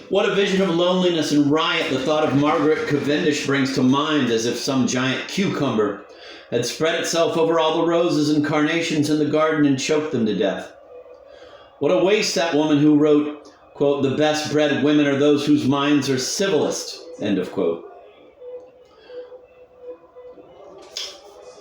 What a vision of loneliness and riot the thought of Margaret Cavendish brings to mind, as if some giant cucumber had spread itself over all the roses and carnations in the garden and choked them to death. What a waste that woman who wrote, quote, "The best bred women are those whose minds are civilist," end of quote.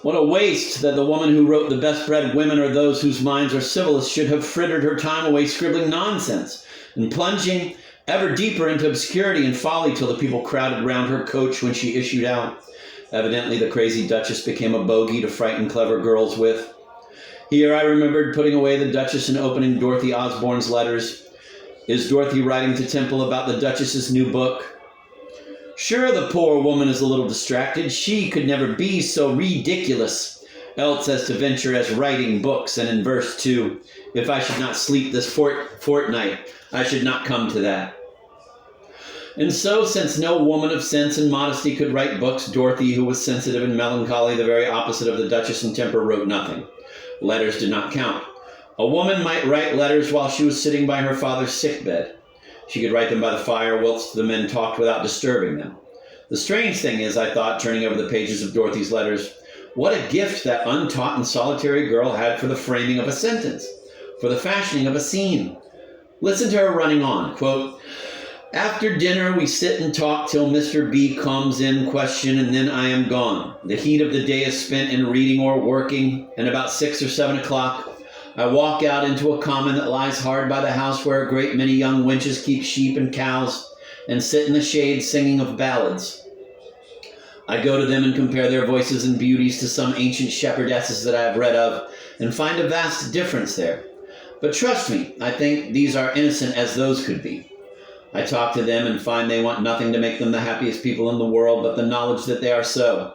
What a waste that the woman who wrote "The best bred women are those whose minds are civilist" should have frittered her time away scribbling nonsense and plunging ever deeper into obscurity and folly till the people crowded round her coach when she issued out. Evidently the crazy Duchess became a bogey to frighten clever girls with. Here I remembered putting away the Duchess and opening Dorothy Osborne's letters. Is Dorothy writing to Temple about the Duchess's new book? Sure, the poor woman is a little distracted. She could never be so ridiculous, else as to venture as writing books. And in verse 2, if I should not sleep this fortnight, I should not come to that. And so, since no woman of sense and modesty could write books, Dorothy, who was sensitive and melancholy, the very opposite of the Duchess in temper, wrote nothing. Letters did not count. A woman might write letters while she was sitting by her father's sickbed. She could write them by the fire whilst the men talked without disturbing them. The strange thing is, I thought, turning over the pages of Dorothy's letters, what a gift that untaught and solitary girl had for the framing of a sentence, for the fashioning of a scene. Listen to her running on, quote, "After dinner we sit and talk till Mr. B comes in question, and then I am gone. The heat of the day is spent in reading or working, and about 6 or 7 o'clock I walk out into a common that lies hard by the house where a great many young wenches keep sheep and cows and sit in the shade singing of ballads. I go to them and compare their voices and beauties to some ancient shepherdesses that I have read of and find a vast difference there. But trust me, I think these are innocent as those could be. I talk to them and find they want nothing to make them the happiest people in the world but the knowledge that they are so.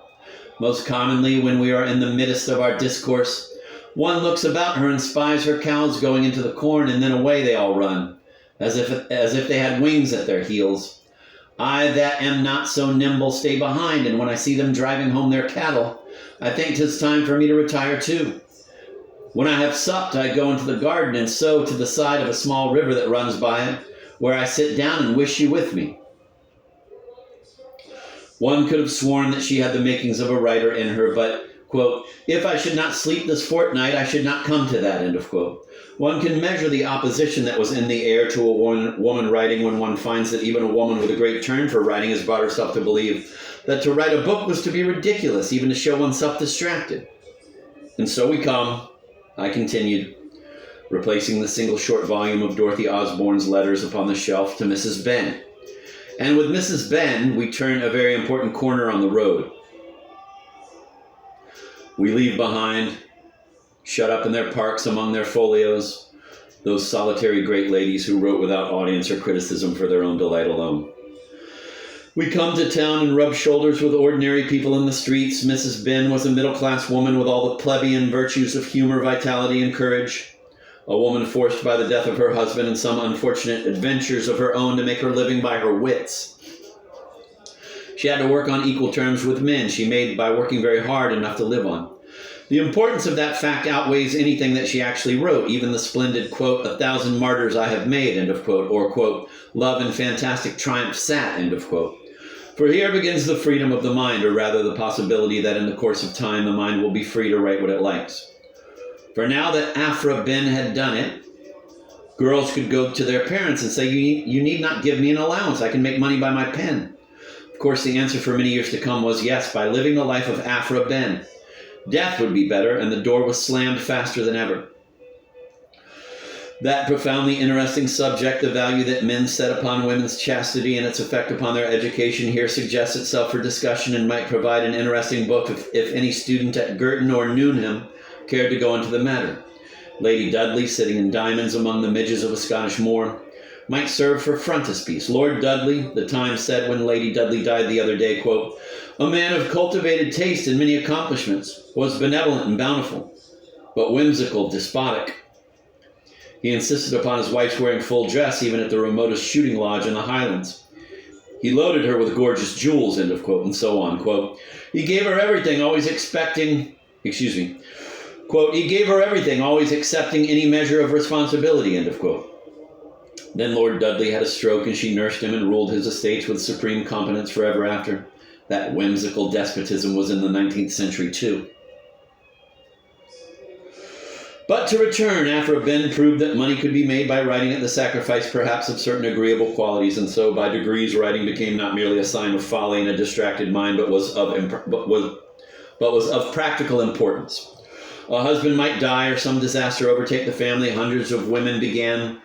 Most commonly, when we are in the midst of our discourse, one looks about her and spies her cows going into the corn, and then away they all run, as if they had wings at their heels. I that am not so nimble stay behind, and when I see them driving home their cattle, I think 'tis time for me to retire too. When I have supped, I go into the garden, and so to the side of a small river that runs by it, where I sit down and wish you with me." One could have sworn that she had the makings of a writer in her, but, quote, "If I should not sleep this fortnight, I should not come to that," end of quote. One can measure the opposition that was in the air to a woman writing when one finds that even a woman with a great turn for writing has brought herself to believe that to write a book was to be ridiculous, even to show oneself distracted. And so we come, I continued, replacing the single short volume of Dorothy Osborne's letters upon the shelf, to Mrs. Ben. And with Mrs. Ben, we turn a very important corner on the road. We leave behind, shut up in their parks among their folios, those solitary great ladies who wrote without audience or criticism for their own delight alone. We come to town and rub shoulders with ordinary people in the streets. Mrs. Ben was a middle-class woman with all the plebeian virtues of humor, vitality, and courage. A woman forced by the death of her husband and some unfortunate adventures of her own to make her living by her wits. She had to work on equal terms with men. She made, by working very hard, enough to live on. The importance of that fact outweighs anything that she actually wrote, even the splendid, quote, "1,000 martyrs I have made," end of quote, or, quote, "love and fantastic triumph sat," end of quote. For here begins the freedom of the mind, or rather the possibility that in the course of time the mind will be free to write what it likes. For now that Aphra Ben had done it, girls could go to their parents and say, you need not give me an allowance, I can make money by my pen. Of course, the answer for many years to come was yes, by living the life of Aphra Ben. Death would be better, and the door was slammed faster than ever. That profoundly interesting subject, the value that men set upon women's chastity and its effect upon their education, here suggests itself for discussion and might provide an interesting book if any student at Girton or Newnham cared to go into the matter. Lady Dudley, sitting in diamonds among the midges of a Scottish moor, might serve for frontispiece. Lord Dudley, the Times said when Lady Dudley died the other day, quote, "A man of cultivated taste and many accomplishments, was benevolent and bountiful, but whimsical, despotic. He insisted upon his wife's wearing full dress even at the remotest shooting lodge in the Highlands. He loaded her with gorgeous jewels," end of quote, and so on, quote. He gave her everything, always accepting any measure of responsibility," end of quote. Then Lord Dudley had a stroke, and she nursed him and ruled his estates with supreme competence forever after. That whimsical despotism was in the 19th century too. But to return, Aphra Behn proved that money could be made by writing at the sacrifice perhaps of certain agreeable qualities, and so by degrees writing became not merely a sign of folly and a distracted mind, but was of practical importance. A husband might die or some disaster overtake the family. Hundreds of women began,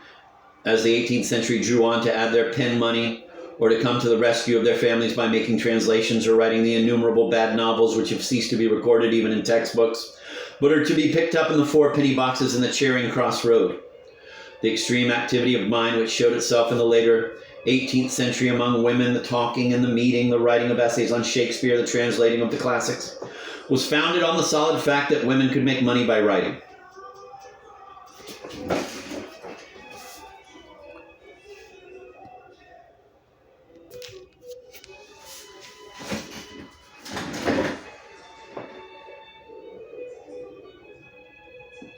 as the 18th century drew on, to add their pen money or to come to the rescue of their families by making translations or writing the innumerable bad novels which have ceased to be recorded even in textbooks, but are to be picked up in the 4-penny boxes in the Charing Cross Road. The extreme activity of mind which showed itself in the later 18th century among women, the talking and the meeting, the writing of essays on Shakespeare, the translating of the classics, was founded on the solid fact that women could make money by writing.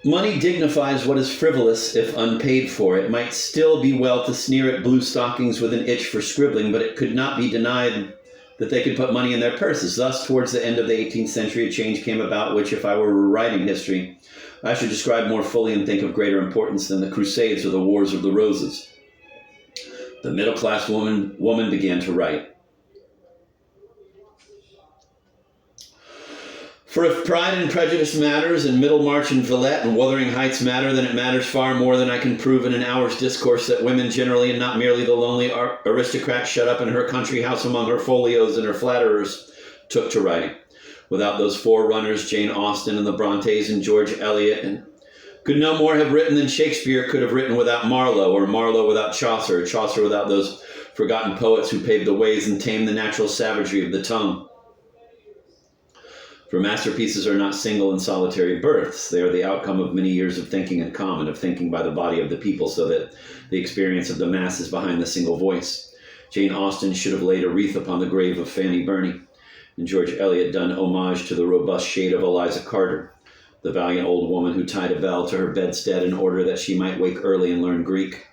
Money dignifies what is frivolous if unpaid for. It might still be well to sneer at blue stockings with an itch for scribbling, but it could not be denied that they could put money in their purses. Thus, towards the end of the 18th century, a change came about which, if I were writing history, I should describe more fully and think of greater importance than the Crusades or the Wars of the Roses. The middle-class woman began to write. For if Pride and Prejudice matters, and Middlemarch and Villette and Wuthering Heights matter, then it matters far more than I can prove in an hour's discourse that women generally, and not merely the lonely aristocrat shut up in her country house among her folios and her flatterers, took to writing. Without those forerunners, Jane Austen and the Brontes and George Eliot, and could no more have written than Shakespeare could have written without Marlowe, or Marlowe without Chaucer, or Chaucer without those forgotten poets who paved the ways and tamed the natural savagery of the tongue. For masterpieces are not single and solitary births. They are the outcome of many years of thinking in common, of thinking by the body of the people, so that the experience of the mass is behind the single voice. Jane Austen should have laid a wreath upon the grave of Fanny Burney, and George Eliot done homage to the robust shade of Eliza Carter, the valiant old woman who tied a bell to her bedstead in order that she might wake early and learn Greek.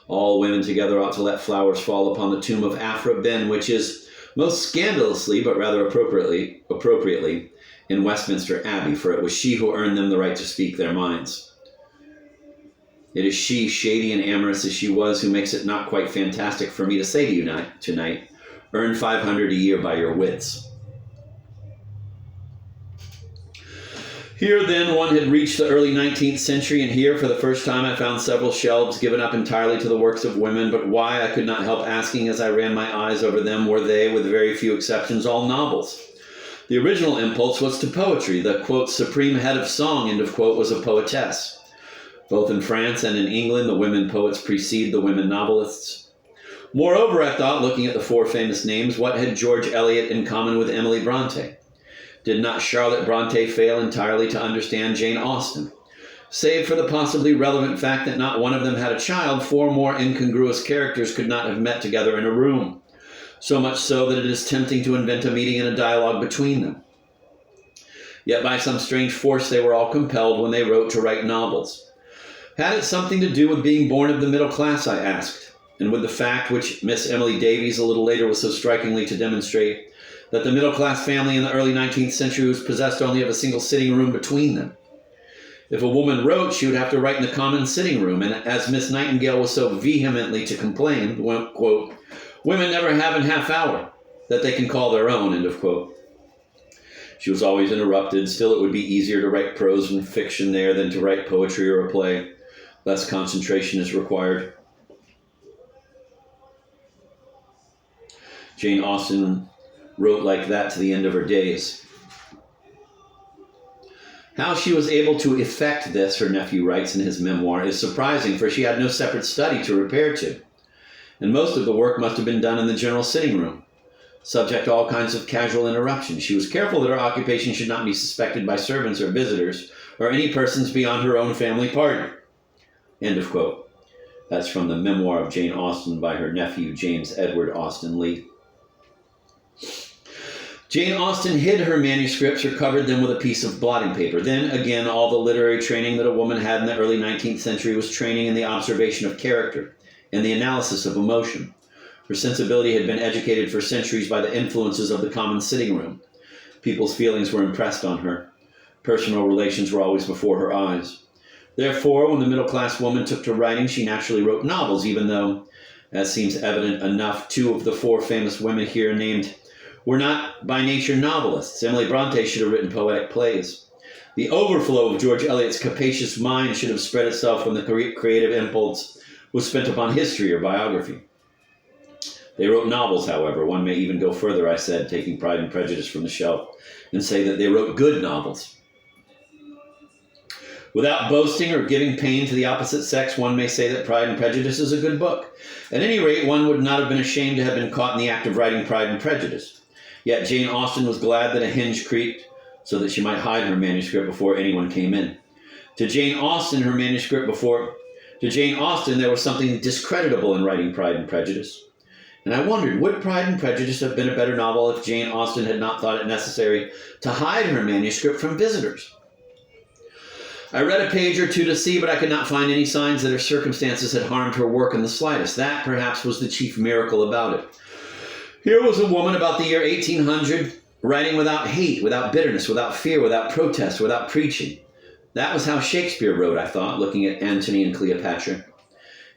All women together ought to let flowers fall upon the tomb of Aphra Behn, which is most scandalously, but rather appropriately, in Westminster Abbey, for it was she who earned them the right to speak their minds. It is she, shady and amorous as she was, who makes it not quite fantastic for me to say to you tonight, earn $500 a year by your wits. Here, then, one had reached the early 19th century, and here, for the first time, I found several shelves given up entirely to the works of women, but why, I could not help asking as I ran my eyes over them, were they, with very few exceptions, all novels. The original impulse was to poetry. The, quote, supreme head of song, end of quote, was a poetess. Both in France and in England, the women poets precede the women novelists. Moreover, I thought, looking at the 4 famous names, what had George Eliot in common with Emily Bronte? Did not Charlotte Bronte fail entirely to understand Jane Austen? Save for the possibly relevant fact that not one of them had a child, 4 more incongruous characters could not have met together in a room. So much so that it is tempting to invent a meeting and a dialogue between them. Yet by some strange force they were all compelled when they wrote to write novels. Had it something to do with being born of the middle class, I asked, and with the fact which Miss Emily Davies a little later was so strikingly to demonstrate, that the middle class family in the early 19th century was possessed only of a single sitting room between them. If a woman wrote, she would have to write in the common sitting room, and as Miss Nightingale was so vehemently to complain, quote, women never have an half hour that they can call their own, end of quote. She was always interrupted. Still, it would be easier to write prose and fiction there than to write poetry or a play. Less concentration is required. Jane Austen wrote like that to the end of her days. How she was able to effect this, her nephew writes in his memoir, is surprising, for she had no separate study to repair to. And most of the work must have been done in the general sitting room, subject to all kinds of casual interruptions. She was careful that her occupation should not be suspected by servants or visitors, or any persons beyond her own family party. End of quote. That's from the memoir of Jane Austen by her nephew, James Edward Austen Leigh. Jane Austen hid her manuscripts or covered them with a piece of blotting paper. Then, again, all the literary training that a woman had in the early 19th century was training in the observation of character, and the analysis of emotion. Her sensibility had been educated for centuries by the influences of the common sitting room. People's feelings were impressed on her. Personal relations were always before her eyes. Therefore, when the middle-class woman took to writing, she naturally wrote novels, even though, as seems evident enough, 2 of the 4 famous women here named were not by nature novelists. Emily Bronte should have written poetic plays. The overflow of George Eliot's capacious mind should have spread itself when the creative impulse was spent upon history or biography. They wrote novels, however. One may even go further, I said, taking Pride and Prejudice from the shelf, and say that they wrote good novels. Without boasting or giving pain to the opposite sex, one may say that Pride and Prejudice is a good book. At any rate, one would not have been ashamed to have been caught in the act of writing Pride and Prejudice. Yet Jane Austen was glad that a hinge creaked so that she might hide her manuscript before anyone came in. To Jane Austen, there was something discreditable in writing Pride and Prejudice. And I wondered, would Pride and Prejudice have been a better novel if Jane Austen had not thought it necessary to hide her manuscript from visitors? I read a page or 2 to see, but I could not find any signs that her circumstances had harmed her work in the slightest. That, perhaps, was the chief miracle about it. Here was a woman about the year 1800, writing without hate, without bitterness, without fear, without protest, without preaching. That was how Shakespeare wrote, I thought, looking at Antony and Cleopatra.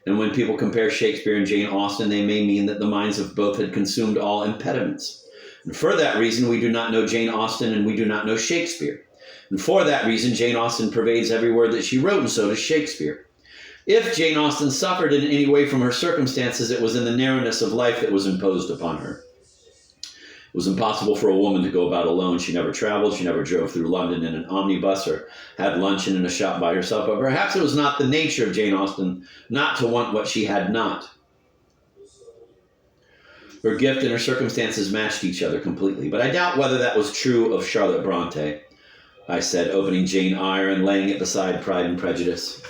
And when people compare Shakespeare and Jane Austen, they may mean that the minds of both had consumed all impediments. And for that reason, we do not know Jane Austen and we do not know Shakespeare. And for that reason, Jane Austen pervades every word that she wrote, and so does Shakespeare. If Jane Austen suffered in any way from her circumstances, it was in the narrowness of life that was imposed upon her. It was impossible for a woman to go about alone. She never traveled. She never drove through London in an omnibus or had luncheon in a shop by herself. But perhaps it was not the nature of Jane Austen not to want what she had not. Her gift and her circumstances matched each other completely. But I doubt whether that was true of Charlotte Bronte, I said, opening Jane Eyre and laying it beside Pride and Prejudice.